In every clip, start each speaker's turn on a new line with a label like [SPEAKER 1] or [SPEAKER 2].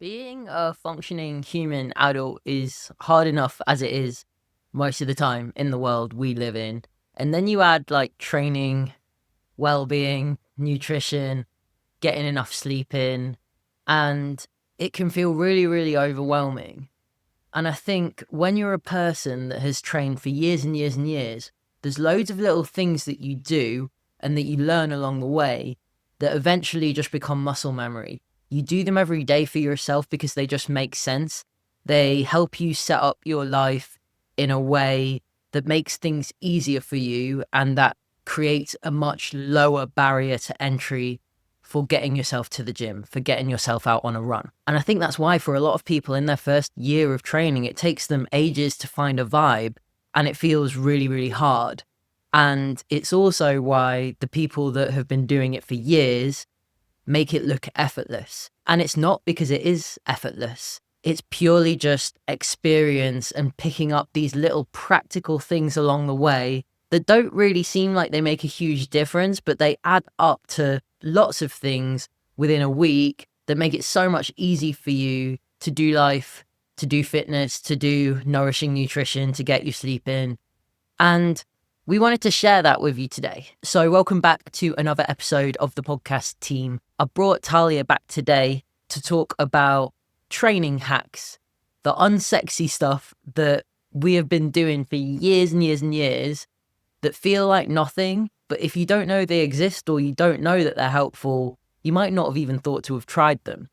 [SPEAKER 1] Being a functioning human adult is hard enough as it is most of the time in the world we live in. And then you add like training, well-being, nutrition, getting enough sleep in, and it can feel really, really overwhelming. And I think when you're a person that has trained for years and years and years, there's loads of little things that you do and that you learn along the way that eventually just become muscle memory. You do them every day for yourself because they just make sense. They help you set up your life in a way that makes things easier for you and that creates a much lower barrier to entry for getting yourself to the gym, for getting yourself out on a run. And I think that's why for a lot of people in their first year of training, it takes them ages to find a vibe and it feels really, really hard. And it's also why the people that have been doing it for years make it look effortless. And it's not because it is effortless. It's purely just experience and picking up these little practical things along the way that don't really seem like they make a huge difference, but they add up to lots of things within a week that make it so much easier for you to do life, to do fitness, to do nourishing nutrition, to get your sleep in. And we wanted to share that with you today. So welcome back to another episode of the podcast team. I brought Talia back today to talk about training hacks, the unsexy stuff that we have been doing for years and years and years that feel like nothing. But if you don't know they exist or you don't know that they're helpful, you might not have even thought to have tried them.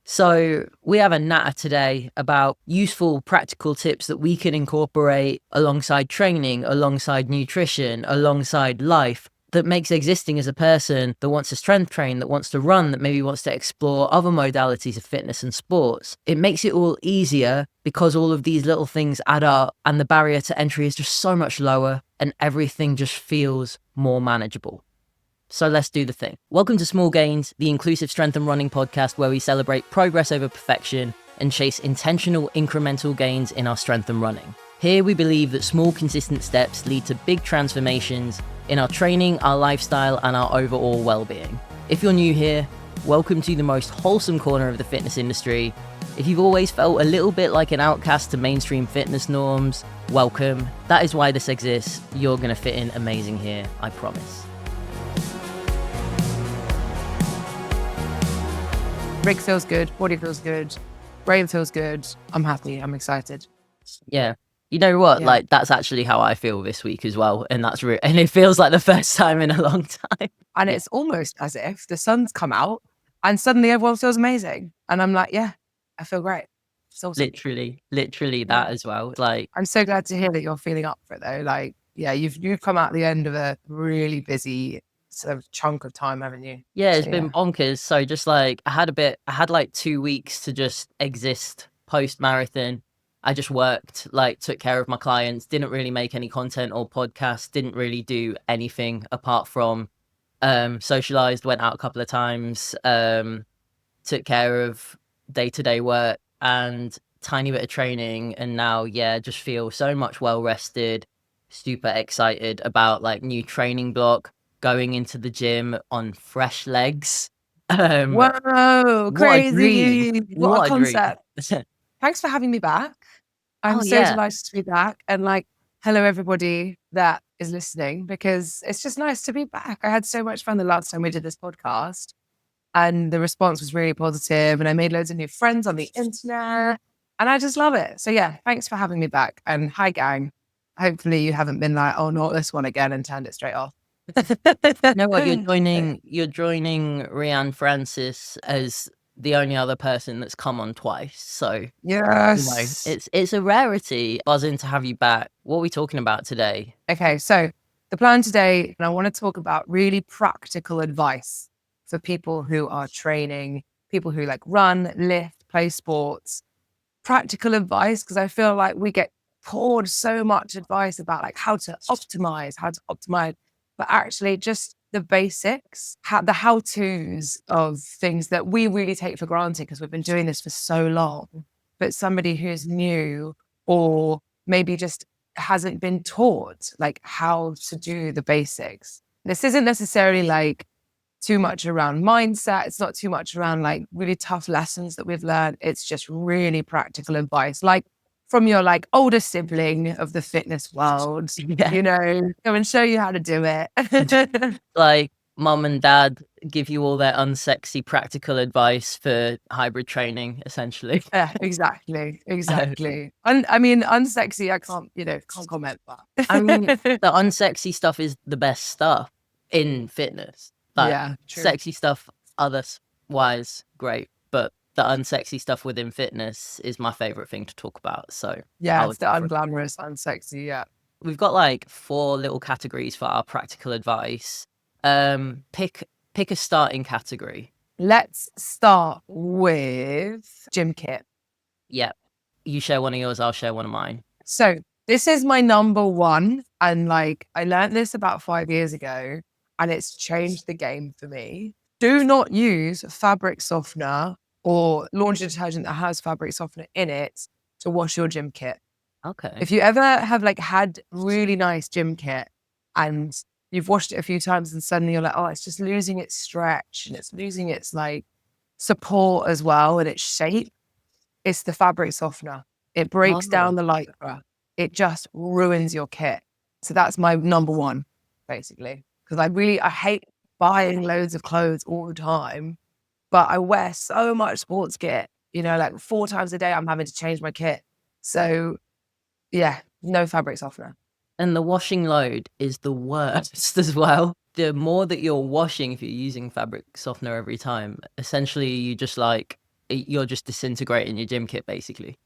[SPEAKER 1] So we have a natter today about useful practical tips that we can incorporate alongside training, alongside nutrition, alongside life that makes existing as a person that wants to strength train, that wants to run, that maybe wants to explore other modalities of fitness and sports. It makes it all easier because all of these little things add up and the barrier to entry is just so much lower and everything just feels more manageable. So let's do the thing. Welcome to Small Gains, the inclusive strength and running podcast where we celebrate progress over perfection and chase intentional incremental gains in our strength and running. Here we believe that small consistent steps lead to big transformations in our training, our lifestyle, and our overall well-being. If you're new here, welcome to the most wholesome corner of the fitness industry. If you've always felt a little bit like an outcast to mainstream fitness norms, welcome. That is why this exists. You're going to fit in amazing here, I promise.
[SPEAKER 2] Rig feels good, body feels good, brain feels good. I'm happy, I'm excited.
[SPEAKER 1] Yeah. You know what?
[SPEAKER 2] Yeah.
[SPEAKER 1] Like, that's actually how I feel this week as well. And that's and it feels like the first time in a long time.
[SPEAKER 2] And it's almost as if the sun's come out and suddenly everyone feels amazing. And I'm like, yeah, I feel great. It's awesome.
[SPEAKER 1] Literally that as well. Like,
[SPEAKER 2] I'm so glad to hear that you're feeling up for it though. Like, yeah, you've come out the end of a really busy sort of chunk of time, haven't you?
[SPEAKER 1] yeah, it's been bonkers. So just like, I had like 2 weeks to just exist post-marathon. I just worked, like took care of my clients, didn't really make any content or podcasts, didn't really do anything apart from socialized, went out a couple of times, took care of day-to-day work and tiny bit of training. And now, yeah, just feel so much well rested, super excited about like new training block, going into the gym on fresh legs.
[SPEAKER 2] Whoa, crazy. What a concept.
[SPEAKER 1] Dream.
[SPEAKER 2] Thanks for having me back. I'm so
[SPEAKER 1] yeah.
[SPEAKER 2] delighted to be back. And like, hello, everybody that is listening, because it's just nice to be back. I had so much fun the last time we did this podcast and the response was really positive and I made loads of new friends on the internet and I just love it. So yeah, thanks for having me back. And hi, gang. Hopefully you haven't been like, oh, not this one again and turned it straight off.
[SPEAKER 1] No, what you're joining Rianne Francis as the only other person that's come on twice. So
[SPEAKER 2] yes,
[SPEAKER 1] you know, it's a rarity. Buzzing to have you back. What are we talking about today?
[SPEAKER 2] Okay, so the plan today, and I want to talk about really practical advice for people who are training, people who like run, lift, play sports. Practical advice, because I feel like we get poured so much advice about like how to optimize, but actually just the basics, the how-tos of things that we really take for granted because we've been doing this for so long. But somebody who's new or maybe just hasn't been taught like how to do the basics. This isn't necessarily like too much around mindset. It's not too much around like really tough lessons that we've learned. It's just really practical advice, like from your like older sibling of the fitness world,
[SPEAKER 1] Yeah.
[SPEAKER 2] come and show you how to do it.
[SPEAKER 1] Like mum and dad give you all their unsexy practical advice for hybrid training, essentially.
[SPEAKER 2] Yeah, exactly.
[SPEAKER 1] Uh,
[SPEAKER 2] Exactly. And I mean, unsexy, I can't, can't comment
[SPEAKER 1] I mean,
[SPEAKER 2] that.
[SPEAKER 1] the unsexy stuff is the best stuff in fitness. Like
[SPEAKER 2] Yeah, true.
[SPEAKER 1] sexy stuff, otherwise great, but the unsexy stuff within fitness is my favorite thing to talk about. So
[SPEAKER 2] Yeah,
[SPEAKER 1] I
[SPEAKER 2] it's
[SPEAKER 1] would
[SPEAKER 2] the
[SPEAKER 1] go for it.
[SPEAKER 2] unglamorous, unsexy. Yeah.
[SPEAKER 1] We've got like 4 little categories for our practical advice. Pick a starting category.
[SPEAKER 2] Let's start with gym kit.
[SPEAKER 1] Yeah. You share one of yours, I'll share one of mine.
[SPEAKER 2] So this is my number one. And like, I learned this about 5 years ago and it's changed the game for me. Do not use fabric softener or laundry detergent that has fabric softener in it to wash your gym kit.
[SPEAKER 1] Okay.
[SPEAKER 2] If you ever have like had really nice gym kit and you've washed it a few times and suddenly you're like, oh, it's just losing its stretch and it's losing its like support as well and its shape, it's the fabric softener. It breaks
[SPEAKER 1] Oh.
[SPEAKER 2] down the lycra. It just ruins your kit. So that's my number one, basically. Because I hate buying loads of clothes all the time, but I wear so much sports kit, like 4 times a day, I'm having to change my kit. So yeah, no fabric softener.
[SPEAKER 1] And the washing load is the worst as well. The more that you're washing, if you're using fabric softener every time, essentially you're just disintegrating your gym kit basically.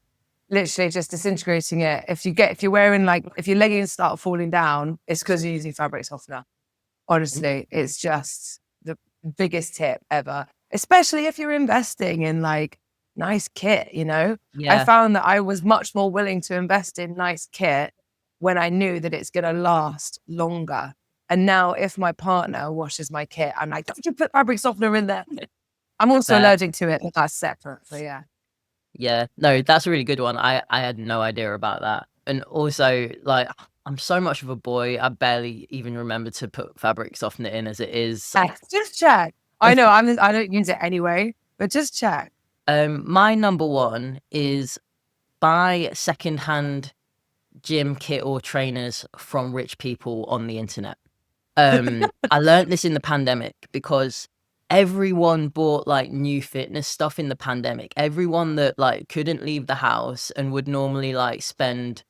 [SPEAKER 2] Literally just disintegrating it. If you're wearing like, if your leggings start falling down, it's because you're using fabric softener. Honestly, it's just the biggest tip ever, especially if you're investing in like nice kit, I
[SPEAKER 1] Yeah.
[SPEAKER 2] found that I was much more willing to invest in nice kit when I knew that it's going to last longer. And now if my partner washes my kit, I'm like, don't you put fabric softener in there? I'm also
[SPEAKER 1] Fair.
[SPEAKER 2] allergic to it, but that's separate. So yeah.
[SPEAKER 1] Yeah. No, that's a really good one. I had no idea about that. And also, like, I'm so much of a boy, I barely even remember to put fabric softener in as it is.
[SPEAKER 2] Just check. I know I don't use it anyway, but just check.
[SPEAKER 1] My number one is buy secondhand gym kit or trainers from rich people on the internet. I learned this in the pandemic because everyone bought like new fitness stuff in the pandemic. Everyone that like couldn't leave the house and would normally like spend,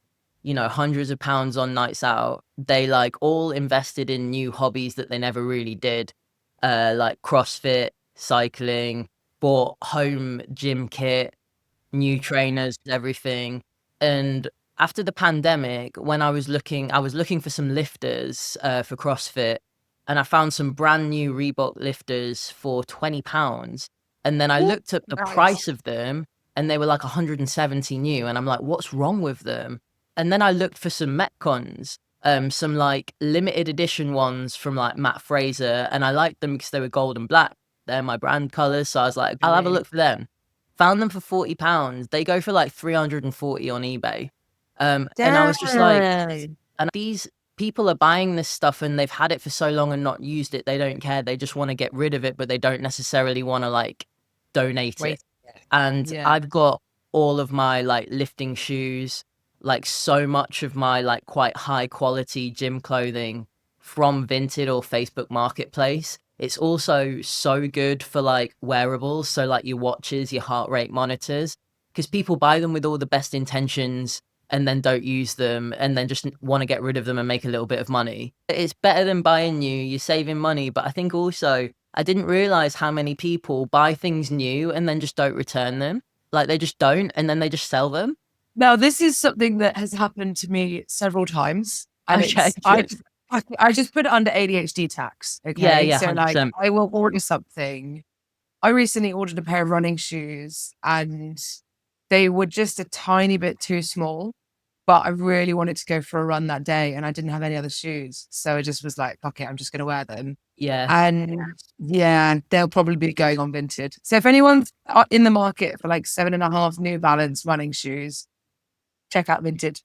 [SPEAKER 1] hundreds of pounds on nights out, they like all invested in new hobbies that they never really did. Like CrossFit, cycling, bought home gym kit, new trainers, everything. And after the pandemic, when I was looking for some lifters for CrossFit, and I found some brand new Reebok lifters for £20. And then I
[SPEAKER 2] Ooh,
[SPEAKER 1] looked at the
[SPEAKER 2] nice.
[SPEAKER 1] price of them, and they were like 170 new. And I'm like, what's wrong with them? And then I looked for some Metcons, some like limited edition ones from like Matt Fraser, and I liked them because they were gold and black. They're my brand colors, so I was like, I'll have a
[SPEAKER 2] Me.
[SPEAKER 1] look for them. Found them for £40. They go for like 340 on eBay. And I was just like,
[SPEAKER 2] Damn.
[SPEAKER 1] and these people are buying this stuff and they've had it for so long and not used it. They don't care. They just want to get rid of it, but they don't necessarily want to like donate it.
[SPEAKER 2] Wait.
[SPEAKER 1] And
[SPEAKER 2] Yeah.
[SPEAKER 1] I've got all of my like lifting shoes, like so much of my like quite high quality gym clothing from Vinted or Facebook Marketplace. It's also so good for like wearables. So like your watches, your heart rate monitors, because people buy them with all the best intentions and then don't use them and then just want to get rid of them and make a little bit of money. It's better than buying new. You're saving money. But I think also I didn't realize how many people buy things new and then just don't return them. Like they just don't, and then they just sell them.
[SPEAKER 2] Now, this is something that has happened to me several times, and
[SPEAKER 1] Okay,
[SPEAKER 2] it's I
[SPEAKER 1] good.
[SPEAKER 2] I just put it under ADHD tax.
[SPEAKER 1] Yeah,
[SPEAKER 2] Okay,
[SPEAKER 1] yeah,
[SPEAKER 2] so like
[SPEAKER 1] 100%.
[SPEAKER 2] I will order something. I recently ordered a pair of running shoes, and they were just a tiny bit too small. But I really wanted to go for a run that day, and I didn't have any other shoes, so I just was like, "Fuck it, I'm just going to wear them."
[SPEAKER 1] Yeah.
[SPEAKER 2] And yeah, they'll probably be going on Vinted. So if anyone's in the market for like 7.5 New Balance running shoes, check out Vinted.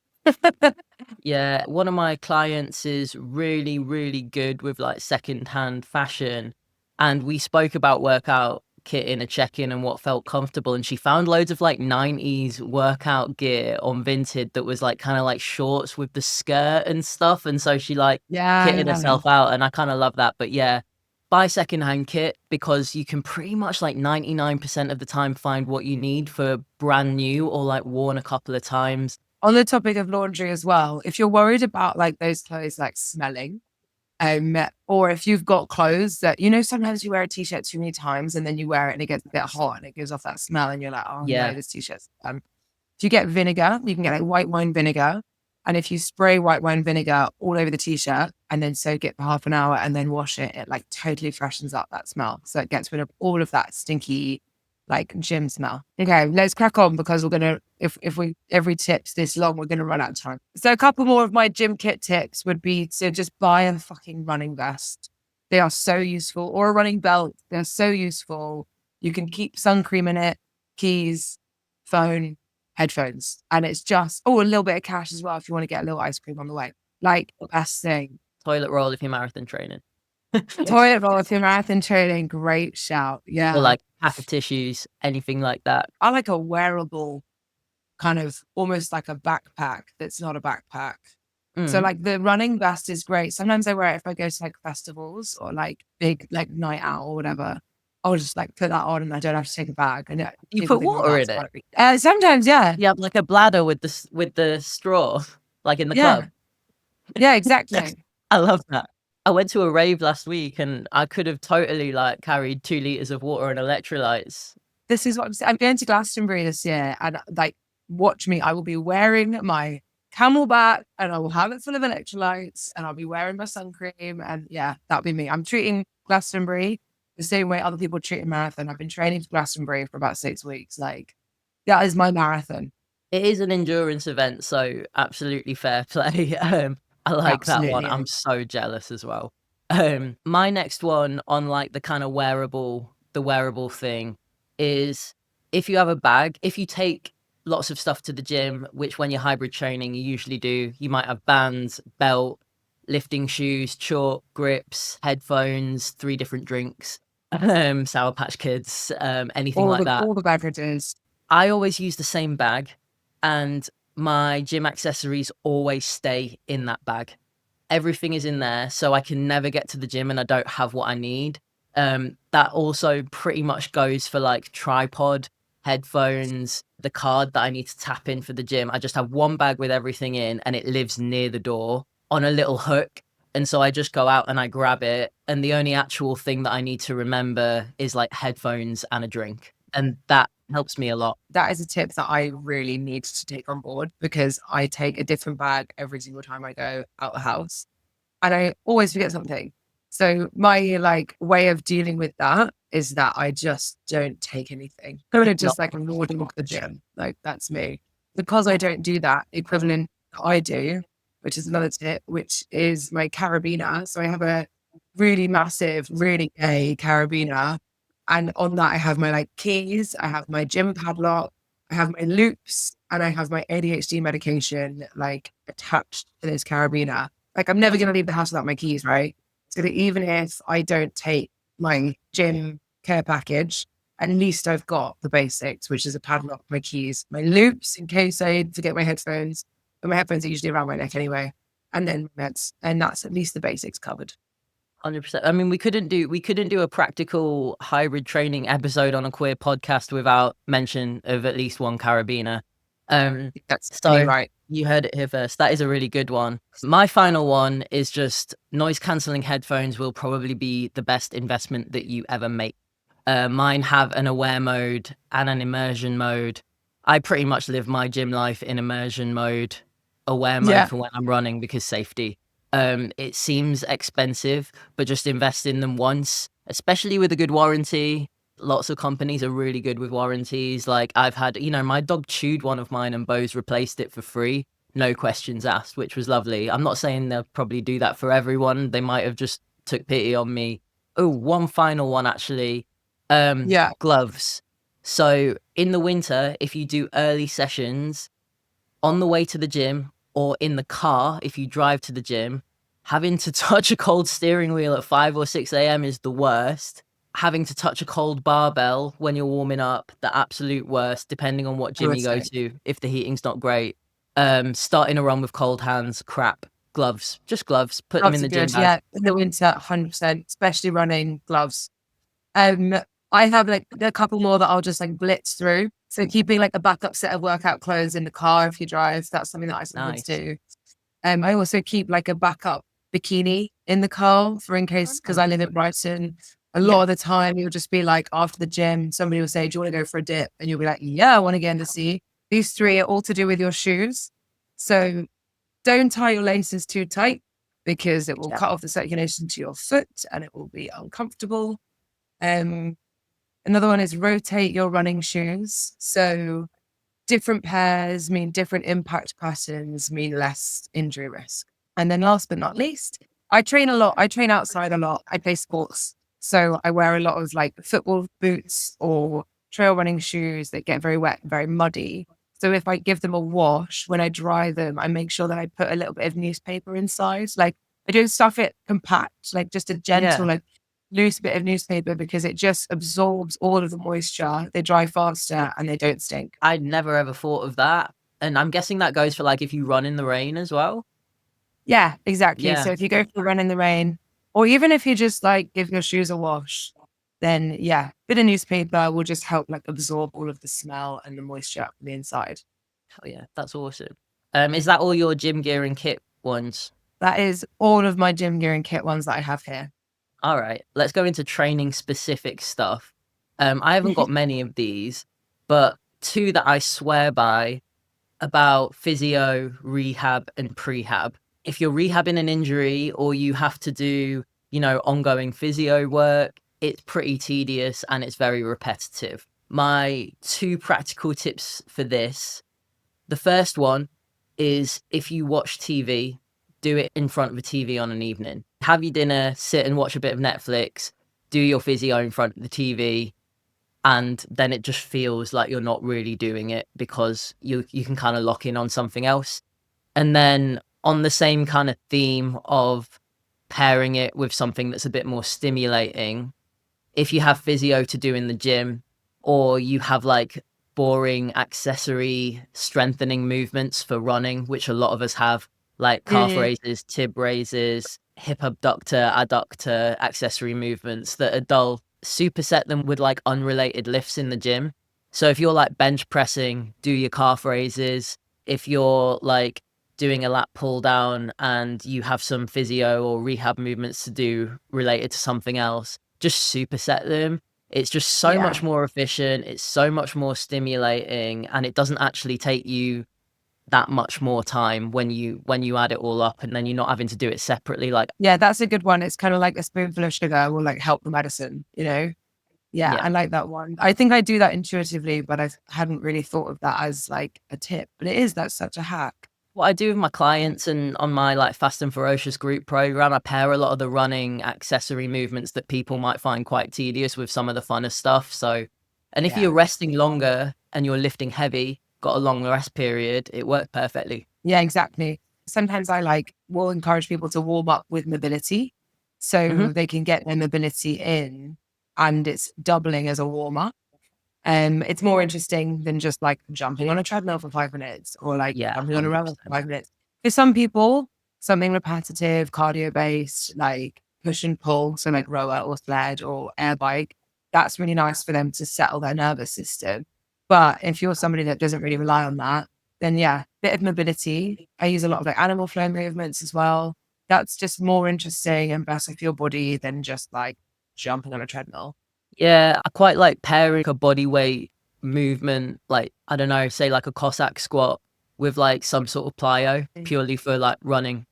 [SPEAKER 1] Yeah, one of my clients is really, really good with like secondhand fashion. and we spoke about workout kit in a check-in and what felt comfortable, and she found loads of like 90s workout gear on Vinted that was like kind of like shorts with the skirt and stuff, and so she like kitted
[SPEAKER 2] Yeah.
[SPEAKER 1] herself out, and I kind of love that. But yeah, buy secondhand kit, because you can pretty much like 99% of the time find what you need for brand new or like worn a couple of times.
[SPEAKER 2] On the topic of laundry as well, if you're worried about like those clothes like smelling, or if you've got clothes that, sometimes you wear a t-shirt too many times and then you wear it and it gets a bit hot and it gives off that smell and you're like, oh no,
[SPEAKER 1] Yeah,
[SPEAKER 2] this t-shirt's if you get vinegar, you can get like white wine vinegar. And if you spray white wine vinegar all over the t-shirt and then soak it for half an hour and then wash it, it like totally freshens up that smell. So it gets rid of all of that stinky like gym smell. Okay, let's crack on, because we're gonna if we every tip's this long, we're gonna run out of time. So a couple more of my gym kit tips would be to just buy a fucking running vest. They are so useful, or a running belt. They're so useful. You can keep sun cream in it, keys, phone, headphones, and it's just a little bit of cash as well if you want to get a little ice cream on the way. Like the best thing.
[SPEAKER 1] toilet roll if you're marathon training.
[SPEAKER 2] Toilet roll if you're marathon training, great shout.
[SPEAKER 1] Or
[SPEAKER 2] Yeah.
[SPEAKER 1] like pack of tissues, anything like that.
[SPEAKER 2] I like a wearable kind of almost like a backpack that's not a backpack. So
[SPEAKER 1] Mm.
[SPEAKER 2] like the running vest is great. Sometimes I wear it if I go to like festivals or like big like night out or whatever. I'll just like put that on and I don't have to take a bag. And
[SPEAKER 1] You
[SPEAKER 2] people
[SPEAKER 1] put
[SPEAKER 2] think, well,
[SPEAKER 1] water
[SPEAKER 2] that's
[SPEAKER 1] in it.
[SPEAKER 2] gotta be. Sometimes, yeah.
[SPEAKER 1] You have like a bladder with the straw, like in the
[SPEAKER 2] Yeah.
[SPEAKER 1] club.
[SPEAKER 2] Yeah, exactly.
[SPEAKER 1] I love that. I went to a rave last week and I could have totally like carried 2 liters of water and electrolytes.
[SPEAKER 2] This is what I'm going to Glastonbury this year, and like, watch me. I will be wearing my Camelback, and I will have it full of electrolytes, and I'll be wearing my sun cream, and yeah, that'll be me. I'm treating Glastonbury the same way other people treat a marathon. I've been training for Glastonbury for about 6 weeks. Like, that is my marathon.
[SPEAKER 1] It is an endurance event, so absolutely fair play. I like that one.
[SPEAKER 2] Absolutely.
[SPEAKER 1] I'm so jealous as well. My next one on like the kind of the wearable thing is, if you have a bag, if you take lots of stuff to the gym, which when you're hybrid training, you usually do, you might have bands, belt, lifting shoes, chalk, grips, headphones, 3 different drinks, Sour Patch Kids, anything like that.
[SPEAKER 2] All the beverages.
[SPEAKER 1] I always use the same bag, and my gym accessories always stay in that bag. Everything is in there, so I can never get to the gym and I don't have what I need. That also pretty much goes for like tripod, headphones, the card that I need to tap in for the gym. I just have one bag with everything in, and it lives near the door on a little hook. And so I just go out and I grab it. And the only actual thing that I need to remember is like headphones and a drink. And that helps me a lot.
[SPEAKER 2] That is a tip that I really need to take on board, because I take a different bag every single time I go out the house, and I always forget something. So my like way of dealing with that is that I just don't take anything. I'm gonna just like lord off the gym. Like, that's me. Because I don't do that, the equivalent that I do, which is another tip, which is my carabiner. So I have a really massive, really gay carabiner. And on that, I have my like keys, I have my gym padlock, I have my loops, and I have my ADHD medication like attached to this carabiner. Like, I'm never going to leave the house without my keys, right? So that even if I don't take my gym care package, at least I've got the basics, which is a padlock, my keys, my loops in case I forget my headphones. But my headphones are usually around my neck anyway. And then meds. And that's at least the basics covered.
[SPEAKER 1] 100%. I mean, we couldn't do a practical hybrid training episode on a queer podcast without mention of at least one carabiner.
[SPEAKER 2] That's
[SPEAKER 1] So
[SPEAKER 2] right.
[SPEAKER 1] you heard it here first. That is a really good one. My final one is just noise cancelling headphones will probably be the best investment that you ever make. Mine have an aware mode and an immersion mode. I pretty much live my gym life in immersion mode, aware mode for when I'm running, because safety. It seems expensive, but just invest in them once, especially with a good warranty. Lots of companies are really good with warranties. Like, I've had, my dog chewed one of mine and Bose replaced it for free. No questions asked, which was lovely. I'm not saying they'll probably do that for everyone. They might have just took pity on me. Oh, one final one, actually. Gloves. So in the winter, if you do early sessions on the way to the gym, or in the car, if you drive to the gym, having to touch a cold steering wheel at 5 or 6 a.m. is the worst. having to touch a cold barbell when you're warming up, the absolute worst, depending on what
[SPEAKER 2] I
[SPEAKER 1] gym
[SPEAKER 2] would
[SPEAKER 1] you go
[SPEAKER 2] say.
[SPEAKER 1] to, if the heating's not great. Starting a run with cold hands, crap. Gloves, just gloves, put them in
[SPEAKER 2] Gloves are
[SPEAKER 1] the gym
[SPEAKER 2] good.
[SPEAKER 1] bag.
[SPEAKER 2] Yeah, in the winter, 100%, especially running gloves. Um, I have like a couple more that I'll just like blitz through. So keeping like a backup set of workout clothes in the car if you drive, that's something that I sometimes
[SPEAKER 1] Nice.
[SPEAKER 2] do. I also keep like a backup bikini in the car for in case, because
[SPEAKER 1] Oh,
[SPEAKER 2] I live in Brighton. A lot
[SPEAKER 1] yeah,
[SPEAKER 2] of the time, you'll just be like after the gym, somebody will say, "Do you want to go for a dip?" And you'll be like, "Yeah, I want to get in the sea." These three are all to do with your shoes. So don't tie your laces too tight because it will
[SPEAKER 1] yeah.
[SPEAKER 2] cut off the circulation to your foot and it will be uncomfortable. Um, Another one is rotate your running shoes. So different pairs mean different impact patterns, mean less injury risk. And then last but not least, I train a lot. I train outside a lot. I play sports. So I wear a lot of like football boots or trail running shoes that get very wet, very muddy. So if I give them a wash, when I dry them, I make sure that I put a little bit of newspaper inside. Like I don't stuff it compact, like just a gentle,
[SPEAKER 1] Yeah.
[SPEAKER 2] like loose bit of newspaper because it just absorbs all of the moisture. They dry faster and they don't stink.
[SPEAKER 1] I'd never ever thought of that. And I'm guessing that goes for like if you run in the rain as well.
[SPEAKER 2] Yeah, exactly.
[SPEAKER 1] Yeah.
[SPEAKER 2] So if you go for a run in the rain, or even if you just like give your shoes a wash, then yeah, bit of newspaper will just help like absorb all of the smell and the moisture from the inside.
[SPEAKER 1] Hell yeah, that's awesome. Is that all your gym gear and kit ones?
[SPEAKER 2] That is all of my gym gear and kit ones that I have here.
[SPEAKER 1] All right, let's go into training specific stuff. I haven't got many of these, but two that I swear by about physio, rehab, and prehab. If you're rehabbing an injury or you have to do, ongoing physio work, it's pretty tedious and it's very repetitive. My two practical tips for this: the first one is if you watch TV, do it in front of a TV on an evening. Have your dinner, sit and watch a bit of Netflix, do your physio in front of the TV, and then it just feels like you're not really doing it because you can kind of lock in on something else. And then on the same kind of theme of pairing it with something that's a bit more stimulating, if you have physio to do in the gym or you have like boring accessory strengthening movements for running, which a lot of us have, like calf
[SPEAKER 2] Mm,
[SPEAKER 1] raises, tib raises, hip abductor, adductor accessory movements that are dull, superset them with like unrelated lifts in the gym. So if you're like bench pressing, do your calf raises. If you're like doing a lat pull down and you have some physio or rehab movements to do related to something else, just superset them. It's just so
[SPEAKER 2] yeah.
[SPEAKER 1] much more efficient. It's so much more stimulating, and it doesn't actually take you that much more time when you add it all up, and then you're not having to do it separately. Like,
[SPEAKER 2] Yeah, that's a good one. It's kind of like a spoonful of sugar will like help the medicine, you know? Yeah,
[SPEAKER 1] yeah.
[SPEAKER 2] I like that one. I think I do that intuitively, but I hadn't really thought of that as like a tip. But it is, that's such a hack.
[SPEAKER 1] What I do with my clients and on my like Fast and Ferocious group program, I pair a lot of the running accessory movements that people might find quite tedious with some of the funner stuff. So, and if
[SPEAKER 2] Yeah.
[SPEAKER 1] you're resting longer and you're lifting heavy, got a long rest period, it worked perfectly.
[SPEAKER 2] Yeah, exactly. Sometimes I like will encourage people to warm up with mobility
[SPEAKER 1] Hmm.
[SPEAKER 2] so they can get their mobility in and it's doubling as a warm up. It's more interesting than just like jumping on a treadmill for 5 minutes or like
[SPEAKER 1] Yeah,
[SPEAKER 2] jumping on a run for
[SPEAKER 1] 100%.
[SPEAKER 2] 5 minutes. For some people, something repetitive, cardio based, like push and pull, so like rower or sled or air bike, that's really nice for them to settle their nervous system. But if you're somebody that doesn't really rely on that, then yeah, bit of mobility. I use a lot of like animal flow movements as well. That's just more interesting and better for your body than just like jumping on a treadmill.
[SPEAKER 1] Yeah, I quite like pairing a body weight movement, like, I don't know, say like a Cossack squat with like some sort of plyo purely for like running.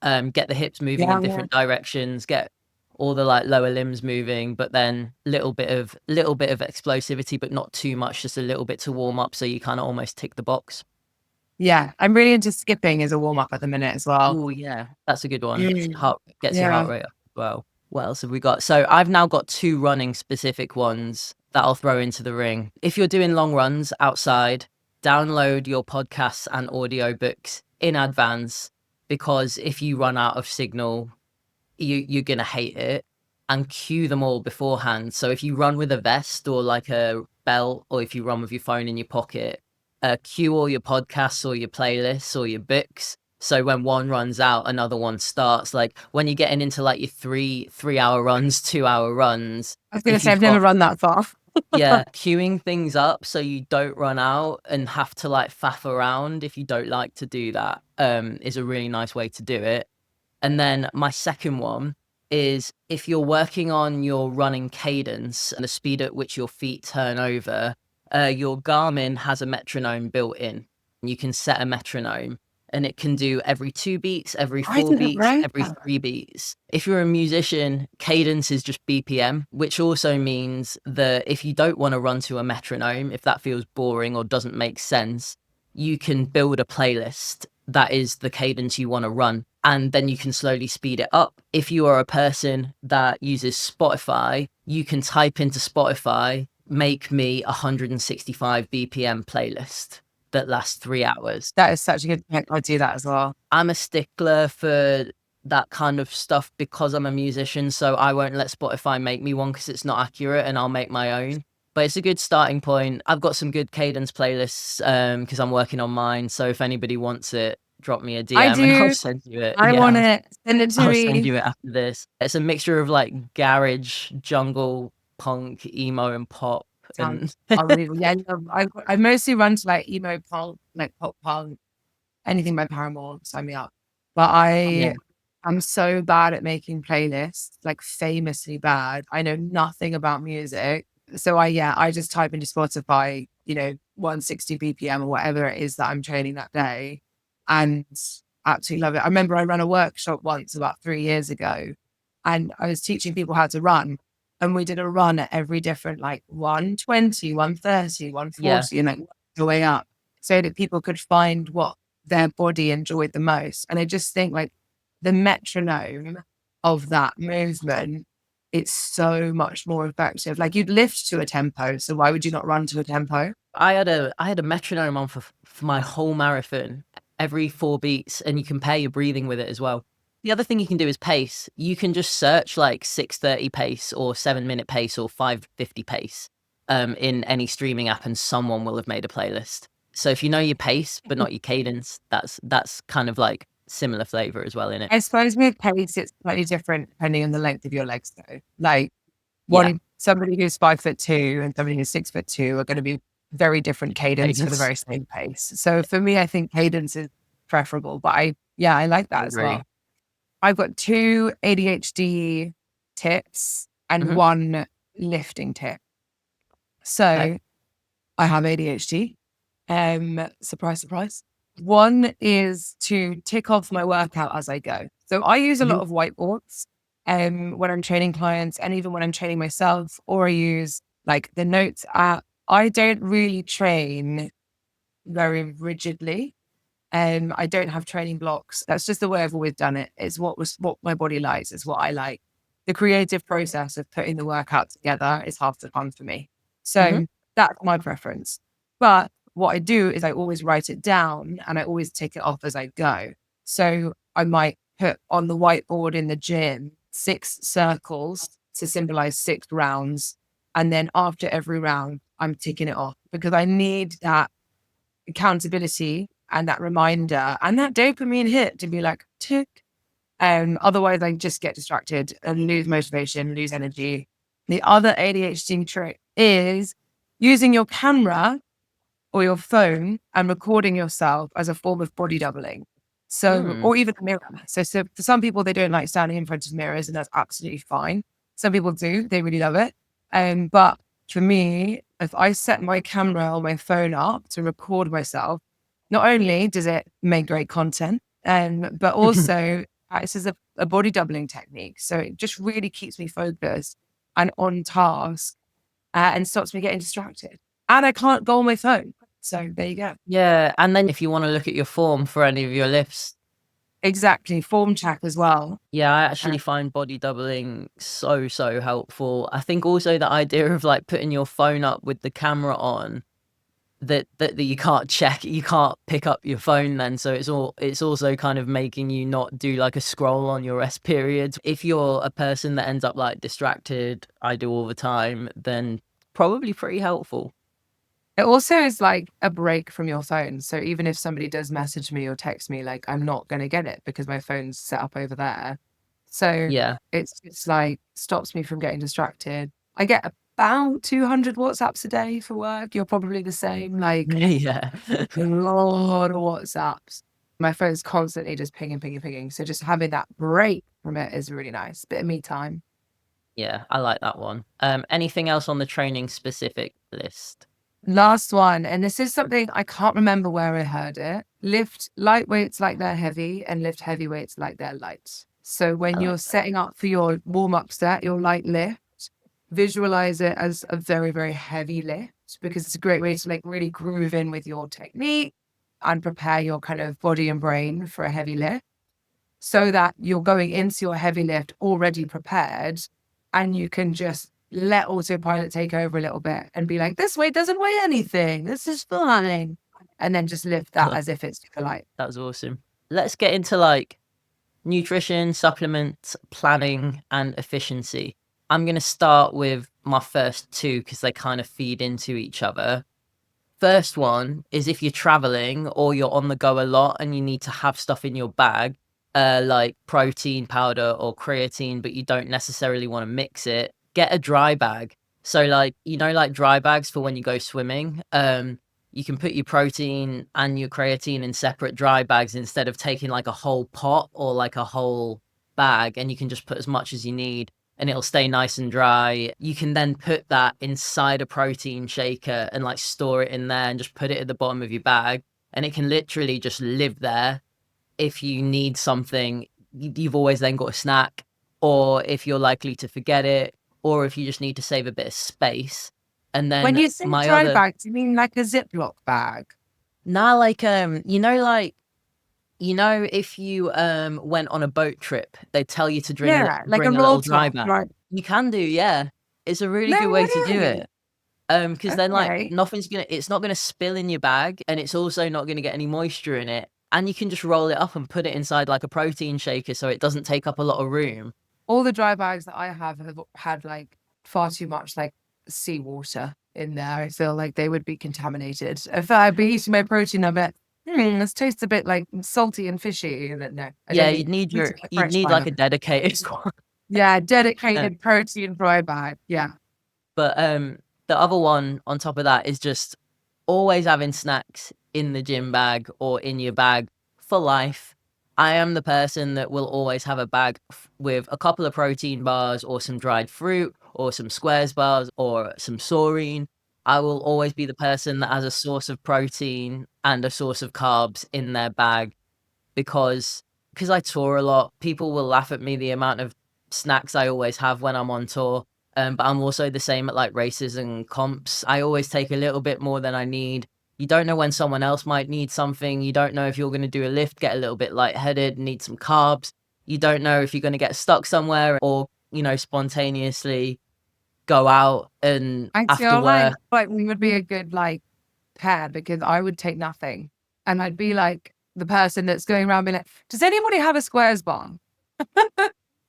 [SPEAKER 1] Get the hips moving in
[SPEAKER 2] Yeah.
[SPEAKER 1] different directions, get all the like lower limbs moving, but then little bit of explosivity, but not too much, just a little bit to warm up so you kind of almost tick the box.
[SPEAKER 2] Yeah, I'm really into skipping as a warm up at the minute as well.
[SPEAKER 1] Oh yeah, that's a good one.
[SPEAKER 2] Mm.
[SPEAKER 1] Heart gets your
[SPEAKER 2] Yeah.
[SPEAKER 1] heart rate up as well. What else have we got? So I've now got two running specific ones that I'll throw into the ring. If you're doing long runs outside, download your podcasts and audiobooks in advance because if you run out of signal, you're gonna hate it. and cue them all beforehand. So if you run with a vest or like a belt, or if you run with your phone in your pocket, cue all your podcasts or your playlists or your books. So when one runs out, another one starts. Like when you're getting into like your 3 hour runs, 2 hour runs,
[SPEAKER 2] I was going to
[SPEAKER 1] if
[SPEAKER 2] say, I've
[SPEAKER 1] you've
[SPEAKER 2] never
[SPEAKER 1] got,
[SPEAKER 2] run that far.
[SPEAKER 1] yeah, queuing things up so you don't run out and have to like faff around if you don't like to do that, is a really nice way to do it. And then my second one is if you're working on your running cadence and the speed at which your feet turn over, your Garmin has a metronome built in. You can set a metronome and it can do every 2 beats, every
[SPEAKER 2] I
[SPEAKER 1] four
[SPEAKER 2] didn't
[SPEAKER 1] beats,
[SPEAKER 2] know
[SPEAKER 1] every
[SPEAKER 2] that.
[SPEAKER 1] 3 beats. If you're a musician, cadence is just BPM, which also means that if you don't want to run to a metronome, if that feels boring or doesn't make sense, you can build a playlist that is the cadence you want to run. And then you can slowly speed it up. If you are a person that uses Spotify, you can type into Spotify, make me 165 BPM playlist that lasts 3 hours.
[SPEAKER 2] That is such a good point. I'll do that as well.
[SPEAKER 1] I'm a stickler for that kind of stuff because I'm a musician, so I won't let Spotify make me one because it's not accurate and I'll make my own. But it's a good starting point. I've got some good cadence playlists because I'm working on mine. So if anybody wants it, drop me a
[SPEAKER 2] I
[SPEAKER 1] DM and I'll
[SPEAKER 2] do.
[SPEAKER 1] send you it.
[SPEAKER 2] I
[SPEAKER 1] Yeah,
[SPEAKER 2] want it. Send it to
[SPEAKER 1] I'll send
[SPEAKER 2] me.
[SPEAKER 1] you it after this. It's a mixture of like garage, jungle, punk, emo, and pop.
[SPEAKER 2] Sounds
[SPEAKER 1] And
[SPEAKER 2] unbelievable. Yeah, I mostly run to like emo punk, like pop punk, anything by Paramore, sign me up. But
[SPEAKER 1] yeah,
[SPEAKER 2] I'm so bad at making playlists, like famously bad. I know nothing about music. So I just type into Spotify, 160 BPM or whatever it is that I'm training that day, and absolutely love it. I remember I ran a workshop once about 3 years ago, and I was teaching people how to run. And we did a run at every different like 120, 130,
[SPEAKER 1] yeah.
[SPEAKER 2] 140, and like the way up so that people could find what their body enjoyed the most. And I just think like the metronome of that movement, it's so much more effective. Like you'd lift to a tempo, so why would you not run to a tempo?
[SPEAKER 1] I had a metronome on for my whole marathon, every 4 beats, and you can pair your breathing with it as well. The other thing you can do is pace. You can just search like 6:30 pace or 7 minute pace or 5:50 pace in any streaming app, and someone will have made a playlist. So if you know your pace but not your cadence, that's kind of like similar flavor as well in it.
[SPEAKER 2] I suppose with pace, it's slightly different depending on the length of your legs, though. Like
[SPEAKER 1] Yeah,
[SPEAKER 2] somebody who's 5'2" and somebody who's 6'2" are going to be very different cadence for the
[SPEAKER 1] cadence.
[SPEAKER 2] very same pace. So for me, I think cadence is preferable. But I like
[SPEAKER 1] I
[SPEAKER 2] that as well.
[SPEAKER 1] agree.
[SPEAKER 2] I've got two ADHD tips and
[SPEAKER 1] Hmm.
[SPEAKER 2] one lifting tip.
[SPEAKER 1] Okay.
[SPEAKER 2] So I have ADHD. Surprise, surprise. One is to tick off my workout as I go. So I use a lot
[SPEAKER 1] Mhm.
[SPEAKER 2] of whiteboards when I'm training clients and even when I'm training myself, or I use like the notes app. I don't really train very rigidly. I don't have training blocks. That's just the way I've always done it. It's what my body likes, it's what I like. The creative process of putting the workout together is half the fun for me.
[SPEAKER 1] Mhm.
[SPEAKER 2] So that's my preference. But what I do is I always write it down and I always tick it off as I go. So I might put on the whiteboard in the gym 6 circles to symbolize 6 rounds. And then after every round, I'm ticking it off because I need that accountability and that reminder and that dopamine hit to be like tick. Otherwise I just get distracted and lose motivation, lose energy. The other ADHD trick is using your camera or your phone and recording yourself as a form of body doubling. So,
[SPEAKER 1] Mm.
[SPEAKER 2] or even a mirror. So for some people, they don't like standing in front of mirrors, and that's absolutely fine. Some people do, they really love it. But for me, if I set my camera or my phone up to record myself, not only does it make great content, but also acts as a body doubling technique. So it just really keeps me focused and on task and stops me getting distracted. And I can't go on my phone. So there you go.
[SPEAKER 1] Yeah, and then if you want to look at your form for any of your lifts,
[SPEAKER 2] Exactly. Form check as well.
[SPEAKER 1] yeah, I
[SPEAKER 2] Uh,
[SPEAKER 1] actually find body doubling so helpful. I think also the idea of like putting your phone up with the camera on, that you can't check, you can't pick up your phone then. So it's also kind of making you not do like a scroll on your rest periods. If you're a person that ends up like distracted, I do all the time, then probably pretty helpful.
[SPEAKER 2] It also is like a break from your phone. So even if somebody does message me or text me, like I'm not going to get it because my phone's set up over there. So
[SPEAKER 1] Yeah.
[SPEAKER 2] it's like stops me from getting distracted. I get about 200 WhatsApps a day for work. You're probably the same. Like
[SPEAKER 1] Yeah.
[SPEAKER 2] a lot of WhatsApps. My phone's constantly just pinging, pinging, pinging. So just having that break from it is really nice. Bit of me time.
[SPEAKER 1] Yeah, I like that one. Anything else on the training specific list?
[SPEAKER 2] Last one, and this is something I can't remember where I heard it. Lift light weights like they're heavy and lift heavy weights like they're light. So when
[SPEAKER 1] I like
[SPEAKER 2] you're setting up for your warm-up set, your light lift, visualize it as a very, very heavy lift because it's a great way to like really groove in with your technique and prepare your kind of body and brain for a heavy lift so that you're going into your heavy lift already prepared and you can just let autopilot take over a little bit and be like, this weight doesn't weigh anything. This is fine. And then just lift that
[SPEAKER 1] that.
[SPEAKER 2] as if it's super light.
[SPEAKER 1] That was awesome. Let's get into like nutrition, supplements, planning, and efficiency. I'm going to start with my first two because they kind of feed into each other. First one is if you're traveling or you're on the go a lot and you need to have stuff in your bag, like protein powder or creatine, but you don't necessarily want to mix it, get a dry bag. So like, like dry bags for when you go swimming. You can put your protein and your creatine in separate dry bags instead of taking like a whole pot or like a whole bag, and you can just put as much as you need and it'll stay nice and dry. You can then put that inside a protein shaker and like store it in there and just put it at the bottom of your bag. And it can literally just live there. If you need something, you've always then got a snack, or if you're likely to forget it, or if you just need to save a bit of space. And
[SPEAKER 2] When
[SPEAKER 1] then
[SPEAKER 2] you say
[SPEAKER 1] my
[SPEAKER 2] dry
[SPEAKER 1] other,
[SPEAKER 2] bag, do you mean like a Ziploc bag?
[SPEAKER 1] now like, like, if you went on a boat trip, they tell you to
[SPEAKER 2] Yeah, like a
[SPEAKER 1] bring a
[SPEAKER 2] roll
[SPEAKER 1] little dry
[SPEAKER 2] top.
[SPEAKER 1] bag.
[SPEAKER 2] Right.
[SPEAKER 1] You can do, yeah. It's a really
[SPEAKER 2] No
[SPEAKER 1] good way to do
[SPEAKER 2] way.
[SPEAKER 1] it. Because then like
[SPEAKER 2] Okay.
[SPEAKER 1] it's not gonna spill in your bag, and it's also not gonna get any moisture in it. And you can just roll it up and put it inside like a protein shaker so it doesn't take up a lot of room.
[SPEAKER 2] All the dry bags that I have had like far too much like seawater in there. I feel like they would be contaminated. If I'd be eating my protein, I bet, this tastes a bit like salty and fishy. And then, no, I
[SPEAKER 1] Yeah,
[SPEAKER 2] don't eat, eat it like
[SPEAKER 1] you'd
[SPEAKER 2] French
[SPEAKER 1] need like
[SPEAKER 2] fire.
[SPEAKER 1] a dedicated one.
[SPEAKER 2] Yeah,
[SPEAKER 1] Uh,
[SPEAKER 2] dedicated protein dry bag. Yeah.
[SPEAKER 1] But the other one on top of that is just always having snacks in the gym bag or in your bag for life. I am the person that will always have a bag with a couple of protein bars or some dried fruit or some squares bars or some saurine. I will always be the person that has a source of protein and a source of carbs in their bag, because I tour a lot. People will laugh at me the amount of snacks I always have when I'm on tour. But I'm also the same at like races and comps. I always take a little bit more than I need. You don't know when someone else might need something. You don't know if you're going to do a lift, get a little bit lightheaded, need some carbs. You don't know if you're going to get stuck somewhere or, spontaneously go out and
[SPEAKER 2] I
[SPEAKER 1] after
[SPEAKER 2] feel
[SPEAKER 1] work.
[SPEAKER 2] like we would be a good like pair because I would take nothing. And I'd be like the person that's going around being like, does anybody have a squares bar?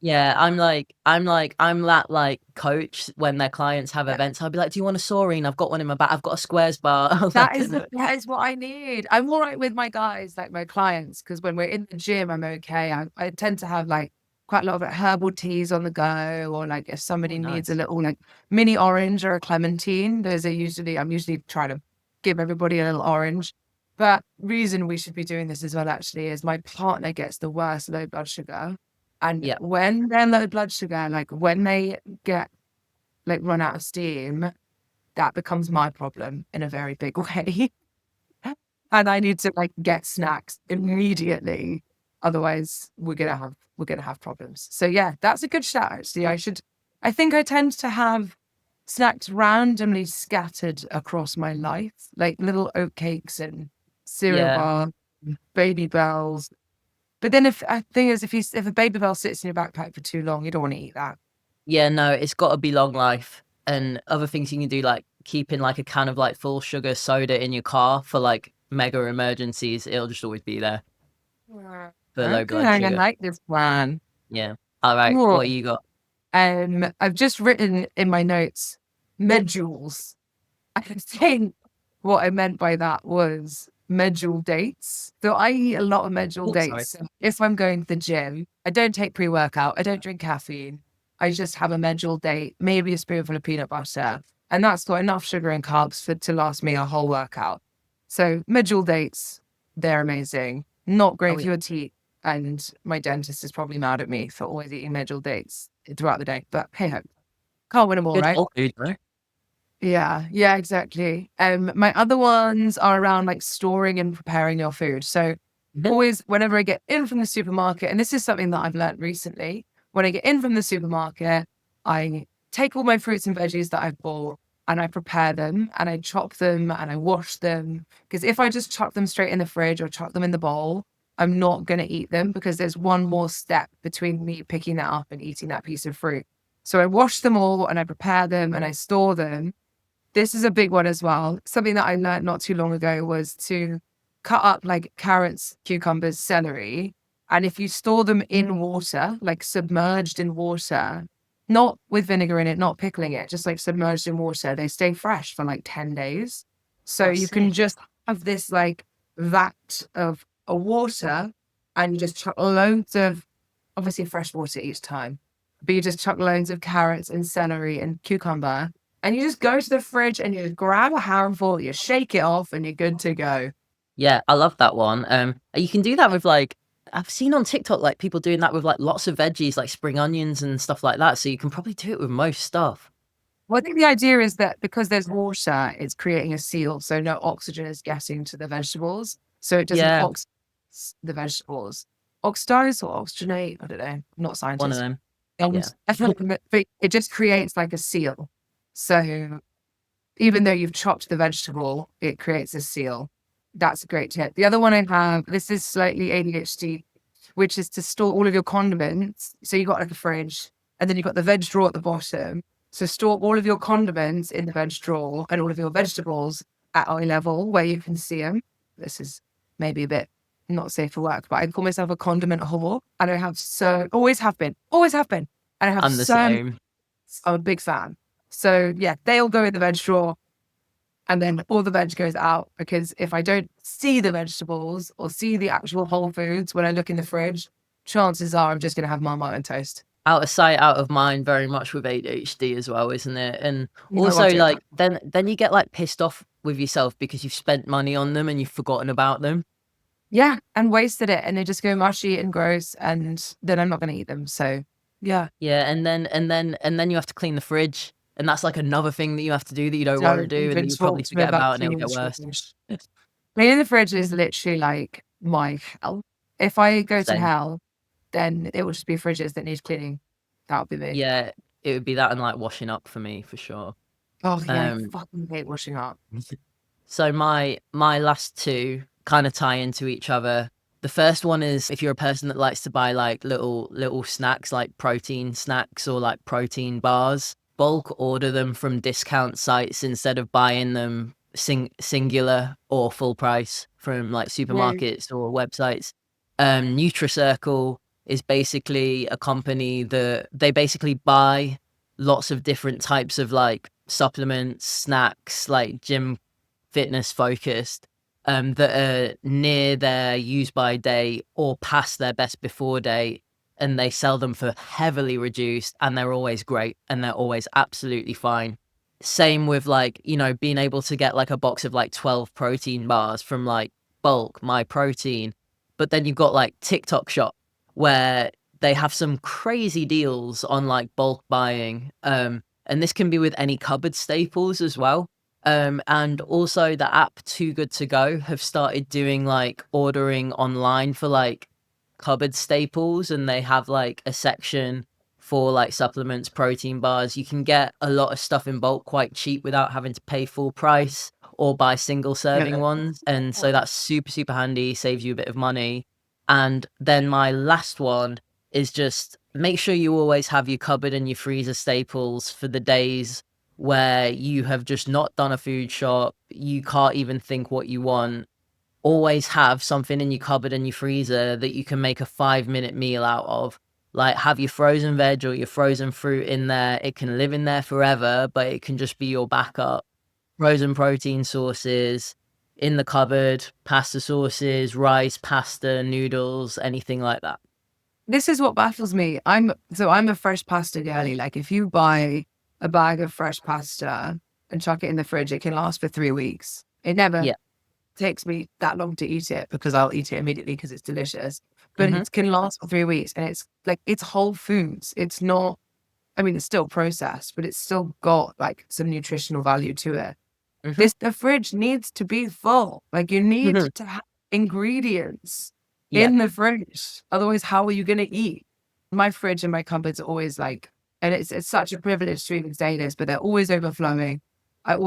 [SPEAKER 1] Yeah, I'm that like coach when their clients have events. I'll be like, "Do you want a saurine? I've got one in my bag. I've got a squares bar."
[SPEAKER 2] That is that is what I need. I'm all right with my guys, like my clients, because when we're in the gym, I'm okay. I tend to have like quite a lot of like, herbal teas on the go, or like if
[SPEAKER 1] Oh,
[SPEAKER 2] somebody needs a
[SPEAKER 1] nice.
[SPEAKER 2] little like mini orange or a clementine, I'm usually trying to give everybody a little orange. But reason we should be doing this as well actually is my partner gets the worst low blood sugar. And
[SPEAKER 1] Yeah,
[SPEAKER 2] when they're low blood sugar, like when they get like run out of steam, that becomes my problem in a very big way. And I need to like get snacks immediately. Otherwise we're gonna have problems. So yeah, that's a good shout actually. I think I tend to have snacks randomly scattered across my life, like little oat cakes and cereal
[SPEAKER 1] yeah,
[SPEAKER 2] bar, baby bells. But then if I thing is if a baby bell sits in your backpack for too long, you don't want to eat that.
[SPEAKER 1] yeah. No, it's got to be long life. and other things you can do, like keeping like a can of like full sugar soda in your car for like mega emergencies. It'll just always be there
[SPEAKER 2] Yeah.
[SPEAKER 1] for low
[SPEAKER 2] Okay,
[SPEAKER 1] blood
[SPEAKER 2] I
[SPEAKER 1] sugar.
[SPEAKER 2] like this plan.
[SPEAKER 1] Yeah. All right.
[SPEAKER 2] Cool.
[SPEAKER 1] What you got?
[SPEAKER 2] I've just written in my notes medules. I think what I meant by that was medjool dates. So I eat a lot of medjool
[SPEAKER 1] Oh, sorry.
[SPEAKER 2] dates. So if I'm going to the gym, I don't take pre-workout, I don't drink caffeine. I just have a medjool date, maybe a spoonful of peanut butter. And that's got enough sugar and carbs to last me a whole workout. So medjool dates, they're amazing. Not
[SPEAKER 1] Oh
[SPEAKER 2] great for
[SPEAKER 1] yeah.
[SPEAKER 2] your teeth. And my dentist is probably mad at me for always eating medjool dates throughout the day. But hey ho, can't win them all,
[SPEAKER 1] Good
[SPEAKER 2] right?
[SPEAKER 1] whole food, right?
[SPEAKER 2] Yeah, yeah, exactly. My other ones are around like storing and preparing your food. So
[SPEAKER 1] Mhm.
[SPEAKER 2] always whenever I get in from the supermarket, and this is something that I've learned recently, when I get in from the supermarket, I take all my fruits and veggies that I've bought and I prepare them and I chop them and I wash them. Because if I just chuck them straight in the fridge or chuck them in the bowl, I'm not going to eat them because there's one more step between me picking that up and eating that piece of fruit. So I wash them all and I prepare them and I store them. This is a big one as well. Something that I learned not too long ago was to cut up like carrots, cucumbers, celery. And if you store them in water, like submerged in water, not with vinegar in it, not pickling it, just like submerged in water, they stay fresh for like 10 days. So
[SPEAKER 1] Oh,
[SPEAKER 2] you can
[SPEAKER 1] sick.
[SPEAKER 2] just have this like vat of a water and you just chuck loads of obviously fresh water each time, but you just chuck loads of carrots and celery and cucumber and you just go to the fridge and you just grab a handful, you shake it off, and you're good to go.
[SPEAKER 1] Yeah, I love that one. You can do that with like I've seen on TikTok like people doing that with like lots of veggies, like spring onions and stuff like that. So you can probably do it with most stuff.
[SPEAKER 2] Well, I think the idea is that because there's water, it's creating a seal, so no oxygen is getting to the vegetables, so it doesn't
[SPEAKER 1] Yeah,
[SPEAKER 2] oxidize the vegetables. Oxidize or oxygenate? I don't know. I'm not a
[SPEAKER 1] one of
[SPEAKER 2] scientist.
[SPEAKER 1] them. Yeah.
[SPEAKER 2] But it just creates like a seal. So even though you've chopped the vegetable, it creates a seal. That's a great tip. The other one I have, this is slightly ADHD, which is to store all of your condiments. So you got like a fridge, and then you've got the veg drawer at the bottom. So store all of your condiments in the veg drawer and all of your vegetables at eye level where you can see them. This is maybe a bit not safe for work, but I call myself a condiment whore, and I have always have been, and I have
[SPEAKER 1] I'm the
[SPEAKER 2] so.
[SPEAKER 1] same.
[SPEAKER 2] I'm a big fan. So yeah, they all go in the veg drawer and then all the veg goes out because if I don't see the vegetables or see the actual whole foods when I look in the fridge, chances are I'm just going to have Marmite and toast.
[SPEAKER 1] Out of sight, out of mind, very much with ADHD as well, isn't it? And
[SPEAKER 2] No, I'll
[SPEAKER 1] also
[SPEAKER 2] take that.
[SPEAKER 1] like then you get like pissed off with yourself because you've spent money on them and you've forgotten about them.
[SPEAKER 2] Yeah, and wasted it, and they just go mushy and gross, and then I'm not going to eat them. So yeah,
[SPEAKER 1] Yeah, and then you have to clean the fridge, and that's like another thing that you have to do that you don't want to
[SPEAKER 2] don't
[SPEAKER 1] do and that
[SPEAKER 2] even
[SPEAKER 1] you probably
[SPEAKER 2] talk to me
[SPEAKER 1] forget
[SPEAKER 2] about
[SPEAKER 1] about and it'll
[SPEAKER 2] cleaning
[SPEAKER 1] get
[SPEAKER 2] the
[SPEAKER 1] worse.
[SPEAKER 2] fridge. Cleaning the fridge is literally like my hell. If I go to
[SPEAKER 1] Same.
[SPEAKER 2] hell, then it will just be fridges that need cleaning. That would be me.
[SPEAKER 1] Yeah, it would be that and like washing up for me for sure.
[SPEAKER 2] Oh yeah, I
[SPEAKER 1] Um,
[SPEAKER 2] fucking hate washing up.
[SPEAKER 1] so my last two kind of tie into each other. The first one is if you're a person that likes to buy like little snacks like protein snacks or like protein bars, bulk order them from discount sites instead of buying them singular or full price from like
[SPEAKER 2] Yeah.
[SPEAKER 1] supermarkets or websites. NutriCircle is basically a company that they basically buy lots of different types of like supplements, snacks, like gym fitness focused, that are near their use by date or past their best before date, and they sell them for heavily reduced, and they're always great and they're always absolutely fine. Same with like, being able to get like a box of like 12 protein bars from like bulk, my protein. But then you've got like TikTok shop where they have some crazy deals on like bulk buying. And this can be with any cupboard staples as well. And also the app Too Good To Go have started doing like ordering online for like cupboard staples, and they have like a section for like supplements, protein bars. You can get a lot of stuff in bulk quite cheap without having to pay full price or buy single serving
[SPEAKER 2] Yeah.
[SPEAKER 1] ones. And so that's super, super handy, saves you a bit of money. And then my last one is just make sure you always have your cupboard and your freezer staples for the days where you have just not done a food shop, you can't even think what you want, always have something in your cupboard and your freezer that you can make a 5-minute meal out of. Like, have your frozen veg or your frozen fruit in there. It can live in there forever, but it can just be your backup. Frozen protein sources in the cupboard, pasta sauces, rice, pasta, noodles, anything like that.
[SPEAKER 2] This is what baffles me. I'm a fresh pasta girly. Like if you buy a bag of fresh pasta and chuck it in the fridge, it can last for 3 weeks. It never
[SPEAKER 1] Yeah.
[SPEAKER 2] takes me that long to eat it because I'll eat it immediately because it's delicious. But
[SPEAKER 1] Hmm.
[SPEAKER 2] it can last for 3 weeks, and it's like it's whole foods. It's not. I mean, it's still processed, but it's still got like some nutritional value to it.
[SPEAKER 1] Hmm.
[SPEAKER 2] The fridge needs to be full. Like you need to have ingredients
[SPEAKER 1] Yeah.
[SPEAKER 2] in the fridge. Otherwise, how are you going to eat? My fridge and my cupboards are always like, and it's such a privilege to even say this, but they're always overflowing. I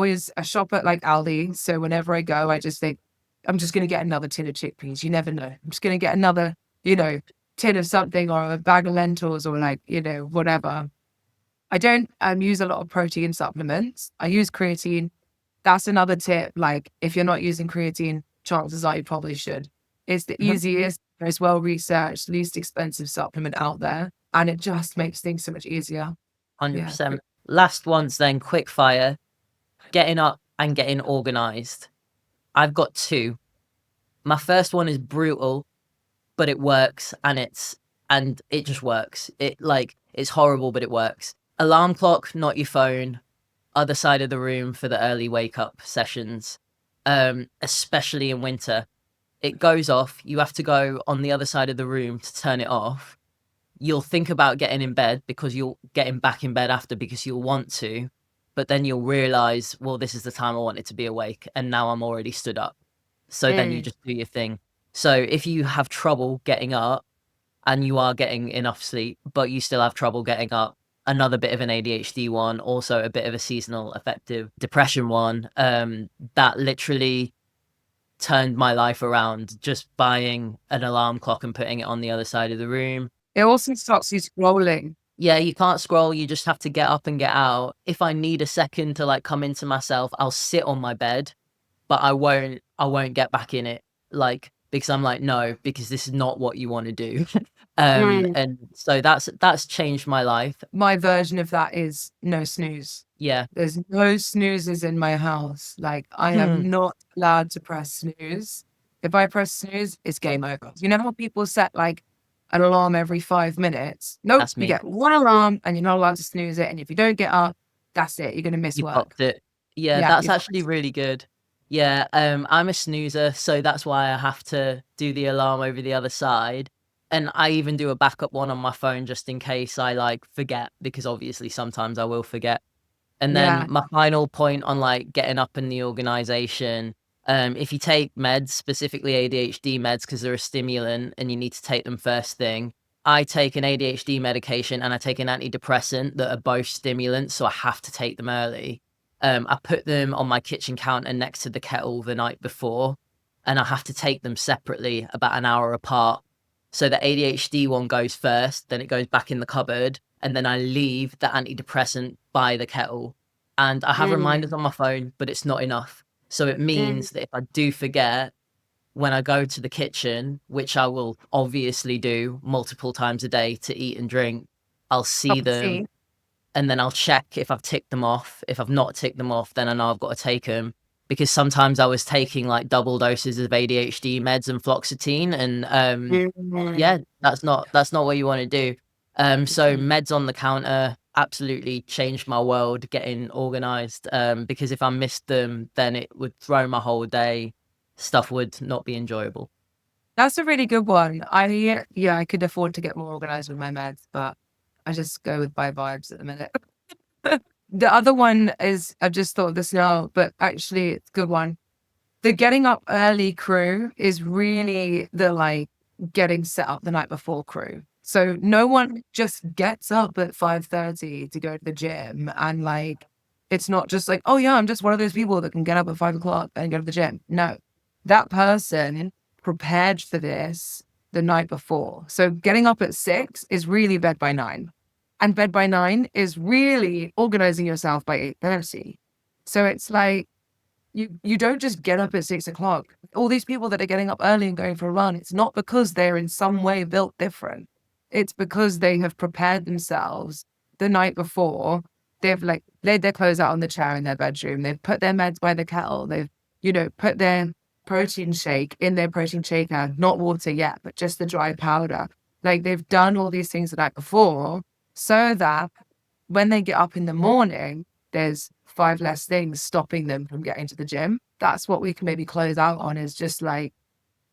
[SPEAKER 2] shop at like Aldi. So whenever I go, I just think, I'm just going to get another tin of chickpeas. You never know. I'm just going to get another, tin of something or a bag of lentils or like, whatever. I don't use a lot of protein supplements. I use creatine. That's another tip. Like if you're not using creatine, chances are you probably should. It's the
[SPEAKER 1] Hmm.
[SPEAKER 2] easiest, most well researched, least expensive supplement out there. And it just makes things so much easier. Yeah.
[SPEAKER 1] 100%. Last ones then, quick fire. Getting up and getting organized. I've got two. My first one is brutal, but it works, and it just works. It's horrible, but it works. Alarm clock, not your phone. Other side of the room for the early wake up sessions. Especially in winter. It goes off. You have to go on the other side of the room to turn it off. You'll think about getting in bed because you'll getting back in bed after because you'll want to, but then you'll realize, well, this is the time I wanted to be awake, and now I'm already stood up. So then you
[SPEAKER 2] Mm.
[SPEAKER 1] just do your thing. So if you have trouble getting up and you are getting enough sleep, but you still have trouble getting up, another bit of an ADHD one, also a bit of a seasonal affective depression one, that literally turned my life around, just buying an alarm clock and putting it on the other side of the room.
[SPEAKER 2] It also stops you scrolling.
[SPEAKER 1] Yeah, you can't scroll, you just have to get up and get out. If I need a second to like come into myself, I'll sit on my bed, but I won't get back in it. Like, because I'm like, no, because this is not what you want to do.
[SPEAKER 2] Mm.
[SPEAKER 1] And so that's changed my life.
[SPEAKER 2] My version of that is no snooze.
[SPEAKER 1] Yeah.
[SPEAKER 2] There's no snoozes in my house. Like I am not allowed to press snooze. If I press snooze, it's game over. You know how people set like an alarm every 5 minutes? Nope,
[SPEAKER 1] That's
[SPEAKER 2] you
[SPEAKER 1] me.
[SPEAKER 2] get one alarm and you're not allowed to snooze it. And if you don't get up, that's it. You're gonna miss
[SPEAKER 1] You
[SPEAKER 2] work.
[SPEAKER 1] popped it. Yeah,
[SPEAKER 2] Yeah,
[SPEAKER 1] that's
[SPEAKER 2] you
[SPEAKER 1] actually
[SPEAKER 2] fucked.
[SPEAKER 1] really good. Yeah, I'm a snoozer, so that's why I have to do the alarm over the other side. And I even do a backup one on my phone just in case I like forget, because obviously sometimes I will forget. And then
[SPEAKER 2] Yeah.
[SPEAKER 1] my final point on like getting up in the organization, if you take meds, specifically ADHD meds, because they're a stimulant and you need to take them first thing. I take an ADHD medication and I take an antidepressant that are both stimulants, so I have to take them early. I put them on my kitchen counter next to the kettle the night before, and I have to take them separately about an hour apart. So the ADHD one goes first, then it goes back in the cupboard, and then I leave the antidepressant by the kettle. And I have reminders
[SPEAKER 2] Mm,
[SPEAKER 1] on my phone, but it's not enough. So it
[SPEAKER 2] mm.
[SPEAKER 1] means that if I do forget, when I go to the kitchen, which I will obviously do multiple times a day to eat and drink, I'll see
[SPEAKER 2] Cup of
[SPEAKER 1] them
[SPEAKER 2] tea.
[SPEAKER 1] and then I'll check if I've ticked them off. If I've not ticked them off, then I know I've got to take them. Because sometimes I was taking like double doses of ADHD meds and fluoxetine, and yeah,
[SPEAKER 2] Mm.
[SPEAKER 1] that's not what you want to do. So meds on the counter absolutely changed my world getting organized. Because if I missed them, then it would throw my whole day. Stuff would not be enjoyable.
[SPEAKER 2] That's a really good one. I could afford to get more organized with my meds, but I just go with by vibes at the minute. The other one is, I've just thought of this now, but actually it's a good one. The getting up early crew is really the like getting set up the night before crew. So no one just gets up at 5:30 to go to the gym and like it's not just like, oh yeah, I'm just one of those people that can get up at 5 o'clock and go to the gym. No, that person prepared for this the night before. So getting up at 6 is really bed by 9. And bed by 9 is really organizing yourself by 8:30. So it's like, you don't just get up at 6 o'clock. All these people that are getting up early and going for a run, it's not because they're in some way built different. It's because they have prepared themselves the night before. They've like laid their clothes out on the chair in their bedroom. They've put their meds by the kettle. They've, put their protein shake in their protein shaker, not water yet, but just the dry powder. Like, they've done all these things the night before so that when they get up in the morning, there's 5 less things stopping them from getting to the gym. That's what we can maybe close out on, is just like,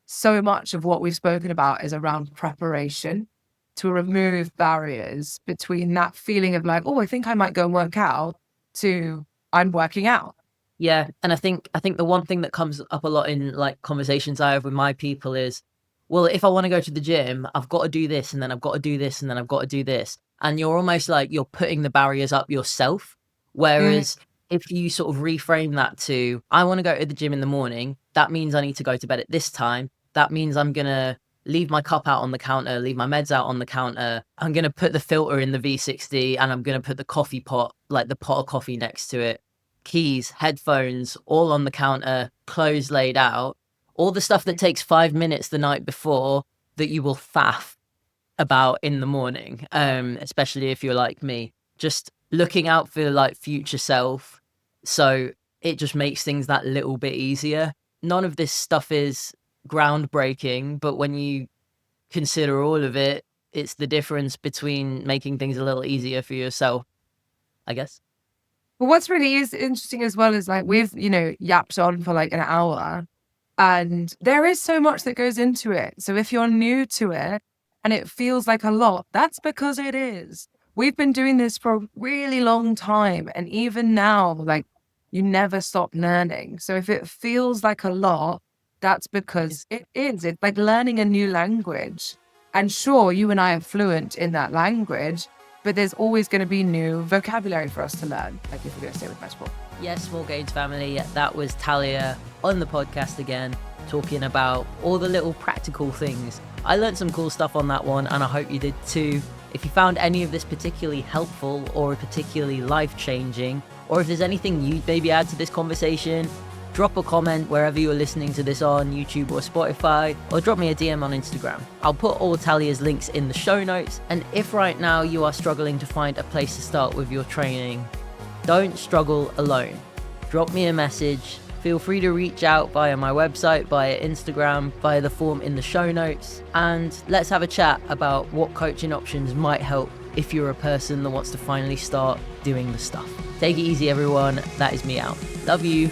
[SPEAKER 2] so much of what we've spoken about is around preparation to remove barriers between that feeling of like, oh, I think I might go and work out, to I'm working out.
[SPEAKER 1] Yeah, and I think the one thing that comes up a lot in like conversations I have with my people is, well, if I want to go to the gym, I've got to do this, and then I've got to do this, and then I've got to do this. And you're almost like you're putting the barriers up yourself. Whereas if you sort of reframe that to, I want to go to the gym in the morning, that means I need to go to bed at this time. That means I'm going to leave my cup out on the counter, leave my meds out on the counter. I'm going to put the filter in the V60, and I'm going to put the coffee pot, like the pot of coffee next to it. Keys, headphones, all on the counter, clothes laid out. All the stuff that takes 5 minutes the night before that you will faff about in the morning, especially if you're like me, just looking out for like future self. So it just makes things that little bit easier. None of this stuff is groundbreaking, but when you consider all of it, it's the difference between making things a little easier for yourself, I guess.
[SPEAKER 2] But what's really is interesting as well is like we've, yapped on for like an hour, and there is so much that goes into it. So if you're new to it and it feels like a lot, that's because it is. We've been doing this for a really long time. And even now, like, you never stop learning. So if it feels like a lot, that's because it is. It's like learning a new language. And sure, you and I are fluent in that language, but there's always going to be new vocabulary for us to learn, like if we're going to stay with metaphor.
[SPEAKER 1] Yes, Small Gains family, that was Talia on the podcast again, talking about all the little practical things. I learned some cool stuff on that one, and I hope you did too. If you found any of this particularly helpful or particularly life-changing, or if there's anything you'd maybe add to this conversation, drop a comment wherever you're listening to this on YouTube or Spotify, or drop me a DM on Instagram. I'll put all Talia's links in the show notes, and if right now you are struggling to find a place to start with your training, don't struggle alone. Drop me a message. Feel free to reach out via my website, via Instagram, via the form in the show notes, and let's have a chat about what coaching options might help if you're a person that wants to finally start doing the stuff. Take it easy, everyone. That is me out. Love you.